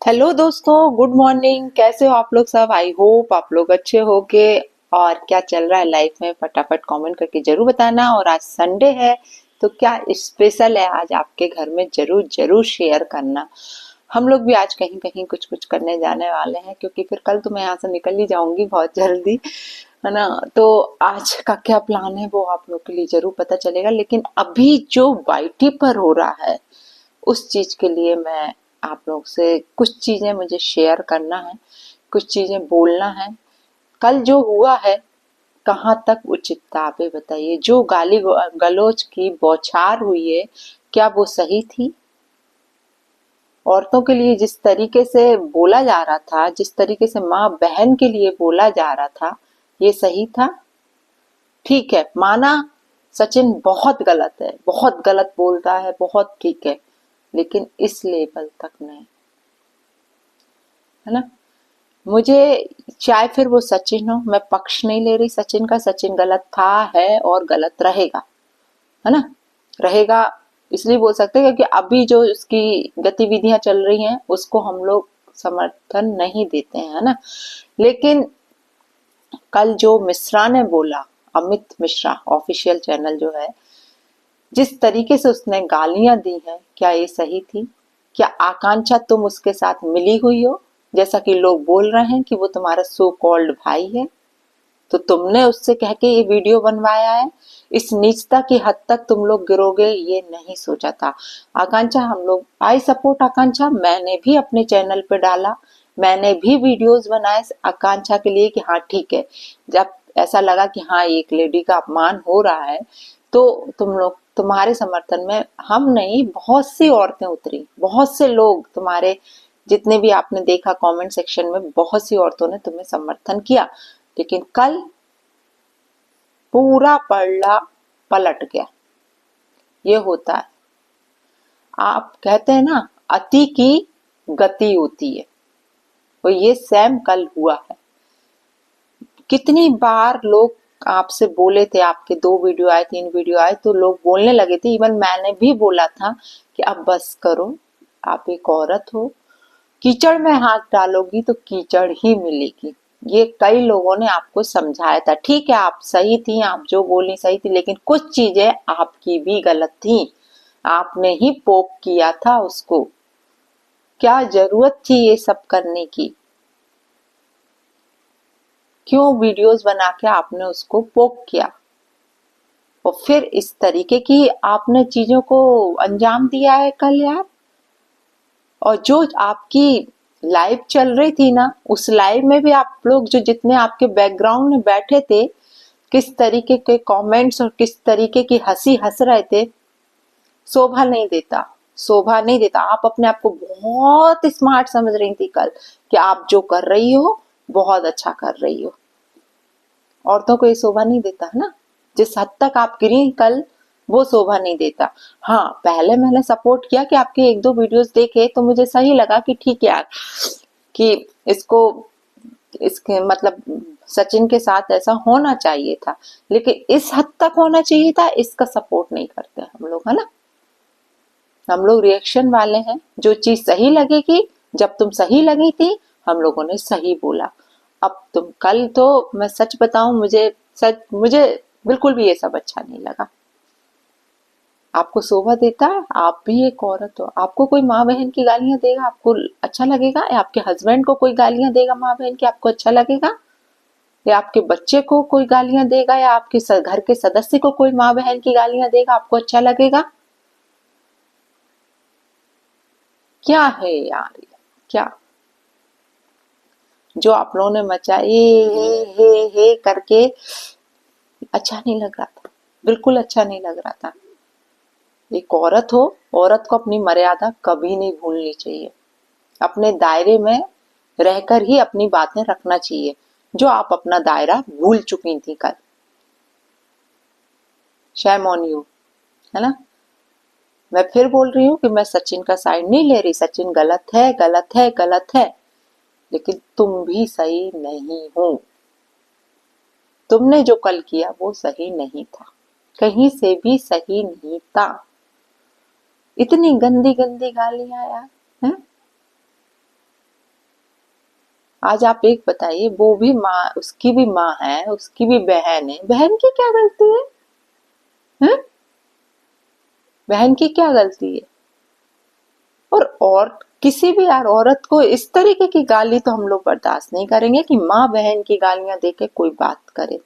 Hello दोस्तों, good morning. कैसे हो आप लोग सब? आई होप आप लोग अच्छे होगे। और क्या चल रहा है लाइफ में, फटाफट कमेंट करके जरूर बताना। और आज संडे है तो क्या स्पेशल है आज आपके घर में, जरूर जरूर शेयर करना। हम लोग भी आज कहीं कहीं कुछ कुछ करने जाने वाले हैं, क्योंकि फिर कल तो मैं यहाँ से निकल ही जाऊंगी बहुत जल्दी, है ना। तो आज का क्या प्लान है वो आप लोग के लिए जरूर पता चलेगा। लेकिन अभी जो वाईटी पर हो रहा है उस चीज के लिए मैं आप लोग से कुछ चीजें मुझे शेयर करना है, कुछ चीजें बोलना है। कल जो हुआ है कहाँ तक उचित था, आप ये बताइए। जो गाली गलौज की बौछार हुई है, क्या वो सही थी? औरतों के लिए जिस तरीके से बोला जा रहा था, जिस तरीके से माँ बहन के लिए बोला जा रहा था, ये सही था? ठीक है, माना सचिन बहुत गलत है, बहुत गलत बोलता है, बहुत, ठीक है, लेकिन इस लेवल तक नहीं, है ना। मुझे चाहे फिर वो सचिन हो, मैं पक्ष नहीं ले रही सचिन का, सचिन गलत था, है और गलत रहेगा, है ना। रहेगा इसलिए बोल सकते हैं क्योंकि अभी जो उसकी गतिविधियां चल रही हैं उसको हम लोग समर्थन नहीं देते हैं, है ना। लेकिन कल जो मिश्रा ने बोला, अमित मिश्रा ऑफिशियल चैनल जो है, जिस तरीके से उसने गालियां दी हैं, क्या ये सही थी? क्या आकांक्षा तुम उसके साथ मिली हुई हो, जैसा कि लोग बोल रहे हैं कि वो तुम्हारा सो कॉल्ड भाई है, तो तुमने उससे कह के ये वीडियो बनवाया है? इस नीचता की हद तक तुम लोग गिरोगे ये नहीं सोचा था। आकांक्षा, हम लोग आई सपोर्ट आकांक्षा, मैंने भी अपने चैनल पे डाला, मैंने भी वीडियोस बनाए आकांक्षा के लिए कि हाँ ठीक है, जब ऐसा लगा कि हाँ एक लेडी का अपमान हो रहा है तो तुम लोग, तुम्हारे समर्थन में हम नहीं, बहुत सी औरतें उतरी, बहुत से लोग तुम्हारे, जितने भी आपने देखा कमेंट सेक्शन में, बहुत सी औरतों ने तुम्हें समर्थन किया। लेकिन कल पूरा पलड़ा पलट गया। ये होता है, आप कहते हैं ना, अति की गति होती है, और ये सेम कल हुआ है। कितनी बार लोग आपसे बोले थे, आपके 2 वीडियो आए, 3 वीडियो आए, तो लोग बोलने लगे थे, इवन मैंने भी बोला था कि अब बस करो, आप एक औरत हो, कीचड़ में हाथ डालोगी तो कीचड़ ही मिलेगी। ये कई लोगों ने आपको समझाया था। ठीक है, आप सही थी, आप जो बोली सही थी, लेकिन कुछ चीजें आपकी भी गलत थी, आपने ही पोक किया था उसको। क्या जरूरत थी ये सब करने की? क्यों वीडियोस बना के आपने उसको पोक किया? और फिर इस तरीके की आपने चीजों को अंजाम दिया है कल यार। और जो आपकी लाइव चल रही थी ना, उस लाइव में भी आप लोग जो जितने आपके बैकग्राउंड में बैठे थे, किस तरीके के कमेंट्स और किस तरीके की हंसी हंस रहे थे, शोभा नहीं देता, शोभा नहीं देता। आप अपने आप को बहुत स्मार्ट समझ रही थी कल कि आप जो कर रही हो बहुत अच्छा कर रही हो। औरतों को ये शोभा नहीं देता, है ना। जिस हद तक आप गिरी कल, वो शोभा नहीं देता। हाँ, पहले मैंने सपोर्ट किया कि आपके 1-2 वीडियोस देखे तो मुझे सही लगा कि ठीक है यार, कि इसको, इसके मतलब सचिन के साथ ऐसा होना चाहिए था, लेकिन इस हद तक होना चाहिए था, इसका सपोर्ट नहीं करते हम लोग, है ना। हम लोग रिएक्शन वाले हैं, जो चीज सही लगेगी, जब तुम सही लगी थी हम लोगों ने सही बोला। अब तुम कल तो, मैं सच बताऊं, मुझे बिल्कुल भी ये सब अच्छा नहीं लगा। आपको शोभा देता है? आप भी एक औरत हो, आपको कोई माँ बहन की गालियां देगा आपको अच्छा लगेगा? या आपके हस्बैंड को कोई गालियां देगा माँ बहन की, आपको अच्छा लगेगा? या आपके बच्चे को कोई गालियां देगा, या आपके घर के सदस्य को कोई माँ बहन की गालियां देगा, आपको अच्छा लगेगा? क्या है यार ये? क्या जो आप लोगों ने मचाई हे करके, अच्छा नहीं लग रहा था, बिल्कुल अच्छा नहीं लग रहा था। एक औरत हो, औरत को अपनी मर्यादा कभी नहीं भूलनी चाहिए, अपने दायरे में रहकर ही अपनी बातें रखना चाहिए। जो आप अपना दायरा भूल चुकी थी कल, शैम ऑन यू, है ना। मैं फिर बोल रही हूँ कि मैं सचिन का साइड नहीं ले रही, सचिन गलत है, गलत है, गलत है, लेकिन तुम भी सही नहीं हो। तुमने जो कल किया वो सही नहीं था, कहीं से भी सही नहीं था। इतनी गंदी गंदी गालियां यार, हैं? आज आप एक बताइए, वो भी माँ, उसकी भी माँ है, उसकी भी बहन है, बहन की क्या गलती है? हैं? बहन की क्या गलती है? और किसी भी यार औरत को इस तरीके की गाली तो हम लोग बर्दाश्त नहीं करेंगे कि माँ बहन की गालियां देके कोई बात करे।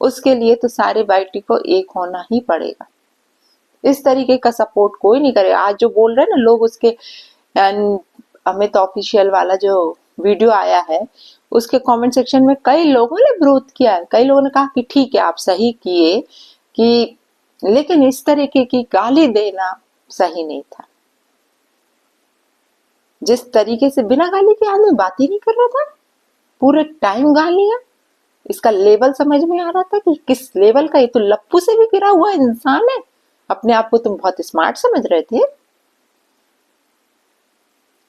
उसके लिए तो सारे बाइटी को एक होना ही पड़ेगा। इस तरीके का सपोर्ट कोई नहीं करेगा। आज जो बोल रहे हैं ना लोग, उसके अमित ऑफिशियल वाला जो वीडियो आया है, उसके कमेंट सेक्शन में कई लोगों ने विरोध किया है। कई लोगों ने कहा कि ठीक है, आप सही किए कि, लेकिन इस तरीके की गाली देना सही नहीं था। जिस तरीके से बिना गाली के आदमी बात ही नहीं कर रहा था, पूरे टाइम गालियां, इसका लेवल समझ में आ रहा था कि किस लेवल का। ये तो लप्पू से भी गिरा हुआ इंसान है। अपने आप को तुम बहुत स्मार्ट समझ रहे थे।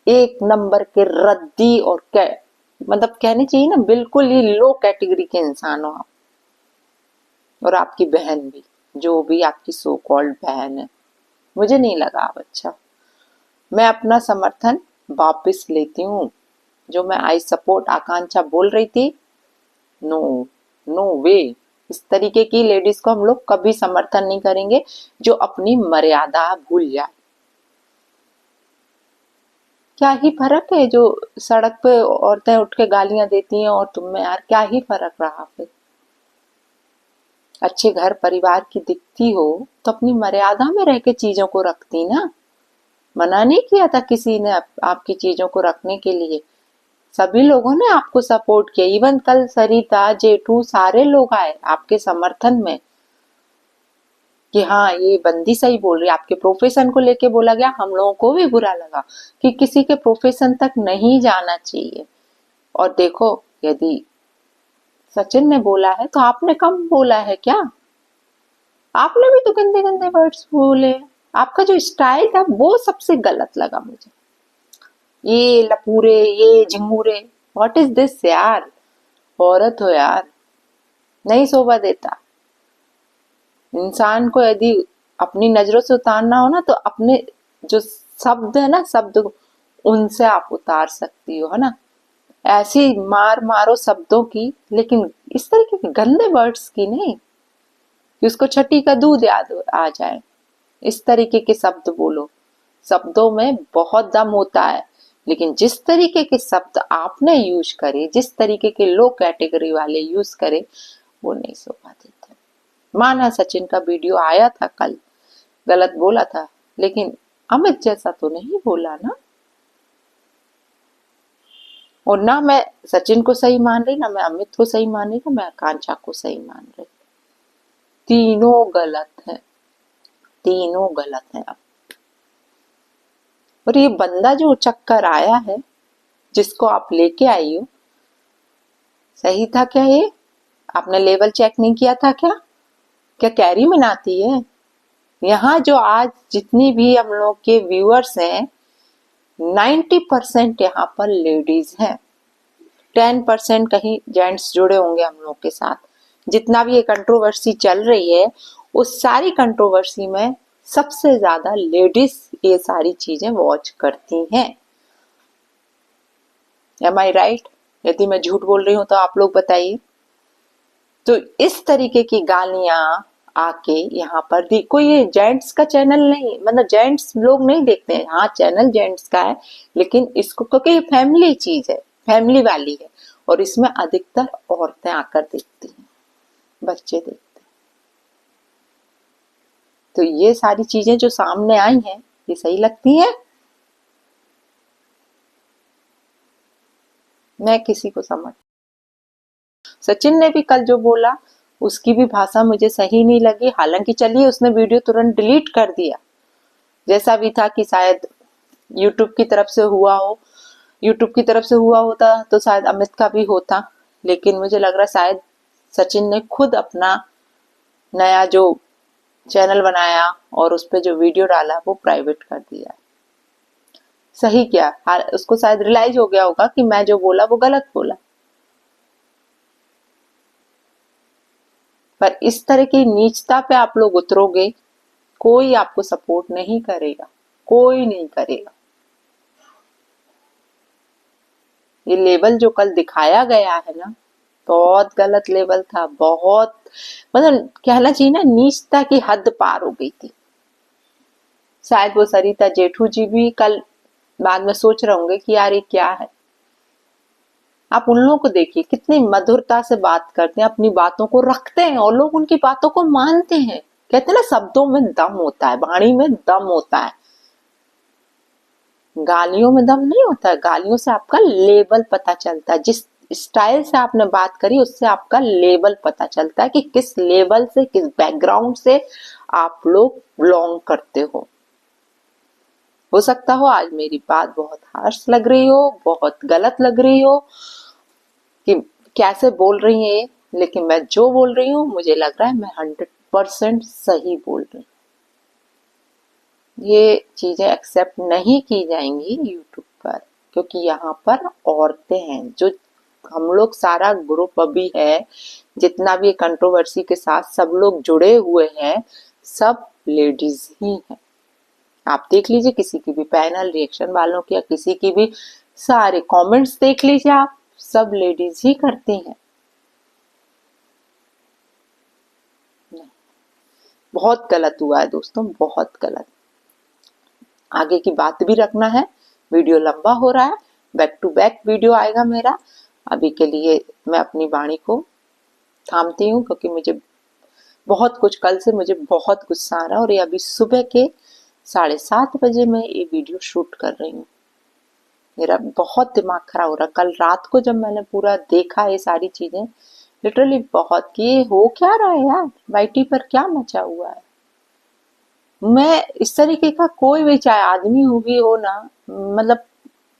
एक नंबर के रद्दी और मतलब कहनी चाहिए ना, बिल्कुल ही लो कैटेगरी के इंसान हो आप। और आपकी बहन भी, जो भी आपकी सो कॉल्ड बहन है, मुझे नहीं लगा आप अच्छा। मैं अपना समर्थन वापस लेती हूँ। जो मैं आई सपोर्ट आकांक्षा बोल रही थी, नो, नो वे। इस तरीके की लेडीज को हम लोग कभी समर्थन नहीं करेंगे जो अपनी मर्यादा भूल जाए। क्या ही फर्क है जो सड़क पे औरतें उठ के गालियां देती हैं और तुम में, यार क्या ही फर्क रहा फिर। अच्छे घर परिवार की दिखती हो तो अपनी मर्यादा में रह के चीजों को रखती ना। मना नहीं किया था किसी ने आपकी चीजों को रखने के लिए। सभी लोगों ने आपको सपोर्ट किया। इवन कल सरिता, जेठू, सारे लोग आए आपके समर्थन में कि हाँ ये बंदी सही बोल रही है। आपके प्रोफेशन को लेके बोला गया, हम लोगों को भी बुरा लगा कि किसी के प्रोफेशन तक नहीं जाना चाहिए। और देखो, यदि सचिन ने बोला है तो आपने कम बोला है क्या? आपने भी तो गंदे गंदे वर्ड्स बोले। आपका जो स्टाइल था वो सबसे गलत लगा मुझे। ये लपूरे, ये झिंगूरे, व्हाट इज दिस यार? औरत हो यार, नहीं शोभा देता। इंसान को यदि अपनी नजरों से उतारना हो ना, तो अपने जो शब्द है ना, शब्द उनसे आप उतार सकती हो, है ना। ऐसी मार मारो शब्दों की, लेकिन इस तरीके के गंदे वर्ड्स की नहीं कि उसको छठी का दूध याद आ जाए। इस तरीके के शब्द बोलो। शब्दों में बहुत दम होता है, लेकिन जिस तरीके के शब्द आपने यूज करे, जिस तरीके के लो कैटेगरी वाले यूज करे, वो नहीं शोभा देते। माना सचिन का वीडियो आया था कल, गलत बोला था, लेकिन अमित जैसा तो नहीं बोला ना। और ना मैं सचिन को सही मान रही, ना मैं अमित को सही मान रही, ना मैं आकांक्षा को सही मान रही। तीनों गलत है, तीनों गलत है। अब और ये बंदा जो चक्कर आया है, जिसको आप लेके आई हो, सही था क्या ये? आपने लेवल चेक नहीं किया था क्या? क्या कैरी मिनाती है? यहाँ जो आज जितनी भी हम लोग के व्यूअर्स हैं, 90% यहाँ पर लेडीज हैं। 10% कहीं जेंट्स जुड़े होंगे हम लोग के साथ। जितना भी ये कंट्रोवर्सी चल रही है, उस सारी कंट्रोवर्सी में सबसे ज्यादा लेडीज ये सारी चीजें वॉच करती हैं। एम आई राइट? यदि मैं झूठ बोल रही हूं तो आप लोग बताइए। तो इस तरीके की गालियां आके यहाँ पर दी। कोई ये जेंट्स का चैनल नहीं, मतलब जेंट्स लोग नहीं देखते हैं। हाँ, चैनल जेंट्स का है, लेकिन इसको क्योंकि ये फैमिली चीज है, फैमिली वाली है, और इसमें अधिकतर औरतें आकर देखती हैं, बच्चे देखते हैं। तो ये सारी चीजें जो सामने आई हैं, ये सही लगती हैं? मैं किसी को समझ, सचिन ने भी कल जो बोला उसकी भी भाषा मुझे सही नहीं लगी। हालांकि चलिए, उसने वीडियो तुरंत डिलीट कर दिया। जैसा भी था कि शायद यूट्यूब की तरफ से हुआ हो, यूट्यूब की तरफ से हुआ होता तो शायद अमित का भी होता। लेकिन मुझे लग रहा शायद सचिन ने खुद अपना नया जो चैनल बनाया और उस पर जो वीडियो डाला वो प्राइवेट कर दिया। सही किया। उसको शायद रियलाइज हो गया होगा कि मैं जो बोला वो गलत बोला। पर इस तरह की नीचता पे आप लोग उतरोगे, कोई आपको सपोर्ट नहीं करेगा, कोई नहीं करेगा। ये लेवल जो कल दिखाया गया है ना, बहुत गलत लेवल था, बहुत मतलब कहना चाहिए ना, नीचता की हद पार हो गई थी। शायद वो सरिता जेठू जी भी कल बाद में सोच रहे होंगे कि यार ये क्या है। आप उन लोगों को देखिए कितनी मधुरता से बात करते हैं, अपनी बातों को रखते हैं और लोग उनकी बातों को मानते हैं। कहते हैं ना, शब्दों में दम होता है, वाणी में दम होता है, गालियों में दम नहीं होता है। गालियों से आपका लेवल पता चलता है, जिस स्टाइल से आपने बात करी उससे आपका लेवल पता चलता है कि किस लेवल से, किस बैकग्राउंड से आप लोग बिलोंग करते हो सकता हो आज मेरी बात बहुत हार्श लग रही हो, बहुत गलत लग रही हो कि कैसे बोल रही है ये, लेकिन मैं जो बोल रही हूँ मुझे लग रहा है मैं 100% सही बोल रही हूँ। ये चीजें एक्सेप्ट नहीं की जाएंगी यूट्यूब पर, क्योंकि यहाँ पर औरतें हैं। जो हम लोग सारा ग्रुप अभी है, जितना भी कंट्रोवर्सी के साथ सब लोग जुड़े हुए हैं, सब लेडीज ही हैं। आप देख लीजिए किसी की भी पैनल रिएक्शन वालों की या किसी की भी सारे कमेंट्स देख लीजिए आप, सब लेडीज ही करती हैं। बहुत गलत हुआ है दोस्तों, बहुत गलत। आगे की बात भी रखना है, वीडियो लंबा हो रहा है, बैक टू बैक वीडियो आएगा मेरा। अभी के लिए मैं अपनी वाणी को थामती हूँ, क्योंकि मुझे बहुत कुछ, कल से मुझे बहुत गुस्सा आ रहा है और ये अभी सुबह के 7:30 बजे मैं ये वीडियो शूट कर रही हूँ। मेरा बहुत दिमाग खराब हो रहा। कल रात को जब मैंने पूरा देखा ये सारी चीजें, लिटरली बहुत कि ये हो क्या रहा है यार, वाईटी पर क्या मचा हुआ है। मैं इस तरीके का कोई भी, चाहे आदमी हो भी हो ना, मतलब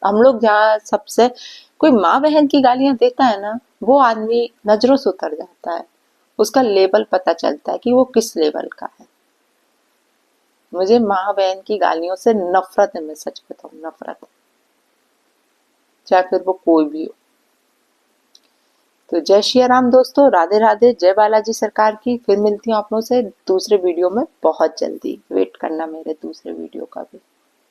हम लोग जहाँ सबसे कोई माँ बहन की गालियां देता है ना, वो आदमी नजरों से उतर जाता है, उसका लेवल पता चलता है कि वो किस लेवल का है। मुझे माँ बहन की गालियों से नफरत है, मैं सच बताऊं, नफरत है, चाहे फिर वो कोई भी हो। तो जय श्री राम दोस्तों, राधे राधे, जय बालाजी सरकार की। फिर मिलती हूँ आप लोगों से दूसरे वीडियो में बहुत जल्दी। वेट करना मेरे दूसरे वीडियो का भी।